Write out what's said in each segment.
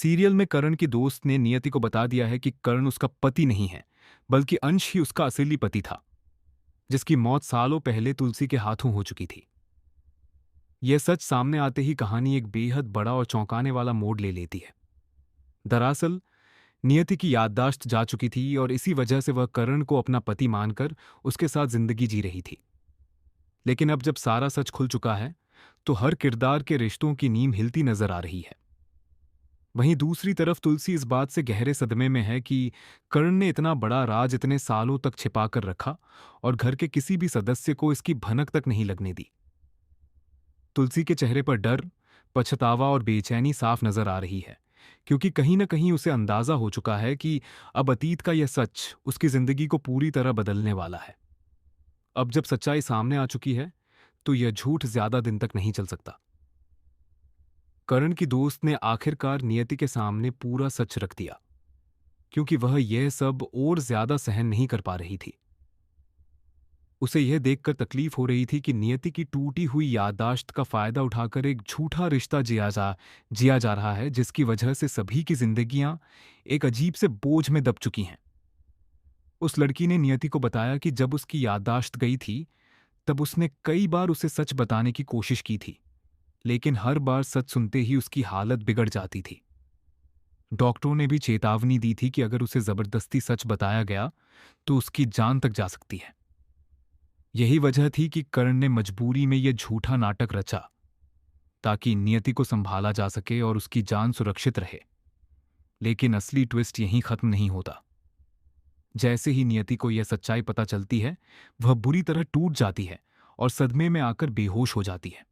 Serial में करण की दोस्त ने नियति को बता दिया है कि करण उसका पति नहीं है, बल्कि अंश ही उसका असली पति था, जिसकी मौत सालों पहले तुलसी के हाथों हो चुकी थी। यह सच सामने आते ही कहानी एक बेहद बड़ा और चौंकाने वाला मोड़ ले लेती है। दरअसल नियति की याददाश्त जा चुकी थी और इसी वजह से वह करण को अपना पति मानकर उसके साथ जिंदगी जी रही थी। लेकिन अब जब सारा सच खुल चुका है, तो हर किरदार के रिश्तों की नींव हिलती नजर आ रही है। वहीं दूसरी तरफ तुलसी इस बात से गहरे सदमे में है कि कर्ण ने इतना बड़ा राज इतने सालों तक छिपा कर रखा और घर के किसी भी सदस्य को इसकी भनक तक नहीं लगने दी। तुलसी के चेहरे पर डर, पछतावा और बेचैनी साफ नजर आ रही है, क्योंकि कहीं न कहीं उसे अंदाजा हो चुका है कि अब अतीत का यह सच उसकी जिंदगी को पूरी तरह बदलने वाला है। अब जब सच्चाई सामने आ चुकी है, तो यह झूठ ज्यादा दिन तक नहीं चल सकता। करण की दोस्त ने आखिरकार नियति के सामने पूरा सच रख दिया, क्योंकि वह यह सब और ज्यादा सहन नहीं कर पा रही थी। उसे यह देखकर तकलीफ हो रही थी कि नियति की टूटी हुई याददाश्त का फायदा उठाकर एक झूठा रिश्ता जिया जा रहा है, जिसकी वजह से सभी की जिंदगियां एक अजीब से बोझ में दब चुकी हैं। उस लड़की ने नियति को बताया कि जब उसकी याददाश्त गई थी, तब उसने कई बार उसे सच बताने की कोशिश की थी, लेकिन हर बार सच सुनते ही उसकी हालत बिगड़ जाती थी। डॉक्टरों ने भी चेतावनी दी थी कि अगर उसे जबरदस्ती सच बताया गया तो उसकी जान तक जा सकती है। यही वजह थी कि कर्ण ने मजबूरी में यह झूठा नाटक रचा, ताकि नियति को संभाला जा सके और उसकी जान सुरक्षित रहे। लेकिन असली ट्विस्ट यहीं खत्म नहीं होता। जैसे ही नियति को यह सच्चाई पता चलती है, वह बुरी तरह टूट जाती है और सदमे में आकर बेहोश हो जाती है।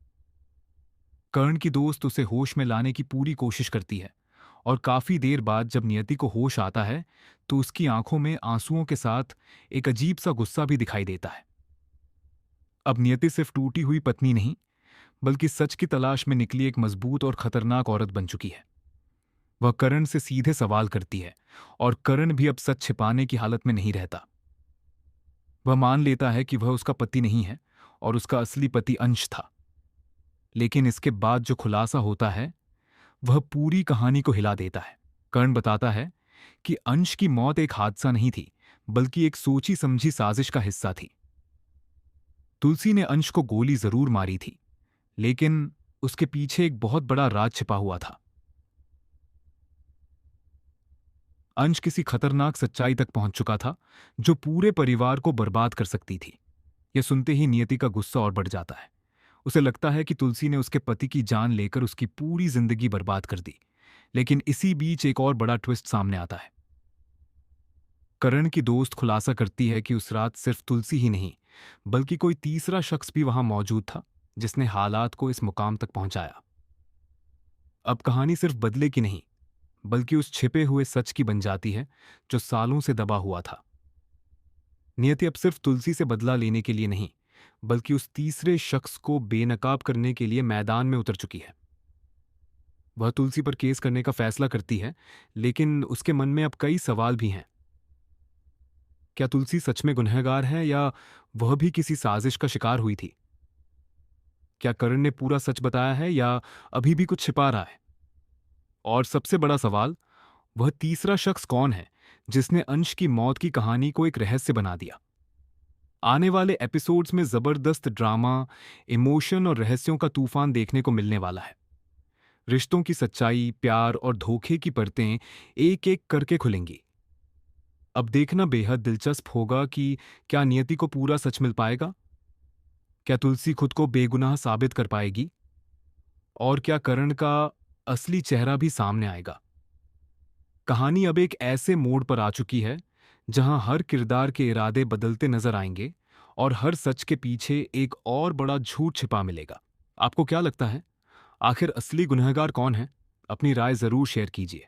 कर्ण की दोस्त उसे होश में लाने की पूरी कोशिश करती है, और काफी देर बाद जब नियति को होश आता है, तो उसकी आंखों में आंसुओं के साथ एक अजीब सा गुस्सा भी दिखाई देता है। अब नियति सिर्फ टूटी हुई पत्नी नहीं, बल्कि सच की तलाश में निकली एक मजबूत और खतरनाक औरत बन चुकी है। वह करण से सीधे सवाल करती है, और करण भी अब सच छिपाने की हालत में नहीं रहता। वह मान लेता है कि वह उसका पति नहीं है और उसका असली पति अंश था। लेकिन इसके बाद जो खुलासा होता है, वह पूरी कहानी को हिला देता है। कर्ण बताता है कि अंश की मौत एक हादसा नहीं थी, बल्कि एक सोची समझी साजिश का हिस्सा थी। तुलसी ने अंश को गोली जरूर मारी थी, लेकिन उसके पीछे एक बहुत बड़ा राज छिपा हुआ था। अंश किसी खतरनाक सच्चाई तक पहुंच चुका था, जो पूरे परिवार को बर्बाद कर सकती थी। यह सुनते ही नियति का गुस्सा और बढ़ जाता है। उसे लगता है कि तुलसी ने उसके पति की जान लेकर उसकी पूरी जिंदगी बर्बाद कर दी। लेकिन इसी बीच एक और बड़ा ट्विस्ट सामने आता है। करण की दोस्त खुलासा करती है कि उस रात सिर्फ तुलसी ही नहीं, बल्कि कोई तीसरा शख्स भी वहां मौजूद था, जिसने हालात को इस मुकाम तक पहुंचाया। अब कहानी सिर्फ बदले की नहीं, बल्कि उस छिपे हुए सच की बन जाती है, जो सालों से दबा हुआ था। नियति अब सिर्फ तुलसी से बदला लेने के लिए नहीं, बल्कि उस तीसरे शख्स को बेनकाब करने के लिए मैदान में उतर चुकी है। वह तुलसी पर केस करने का फैसला करती है, लेकिन उसके मन में अब कई सवाल भी हैं। क्या तुलसी सच में गुनहगार है, या वह भी किसी साजिश का शिकार हुई थी? क्या करण ने पूरा सच बताया है, या अभी भी कुछ छिपा रहा है? और सबसे बड़ा सवाल, वह तीसरा शख्स कौन है जिसने अंश की मौत की कहानी को एक रहस्य बना दिया? आने वाले एपिसोड्स में जबरदस्त ड्रामा, इमोशन और रहस्यों का तूफान देखने को मिलने वाला है। रिश्तों की सच्चाई, प्यार और धोखे की परतें एक एक करके खुलेंगी। अब देखना बेहद दिलचस्प होगा कि क्या नियति को पूरा सच मिल पाएगा? क्या तुलसी खुद को बेगुनाह साबित कर पाएगी? और क्या करण का असली चेहरा भी सामने आएगा? कहानी अब एक ऐसे मोड़ पर आ चुकी है, जहां हर किरदार के इरादे बदलते नजर आएंगे और हर सच के पीछे एक और बड़ा झूठ छिपा मिलेगा। आपको क्या लगता है, आखिर असली गुनहगार कौन है? अपनी राय जरूर शेयर कीजिए।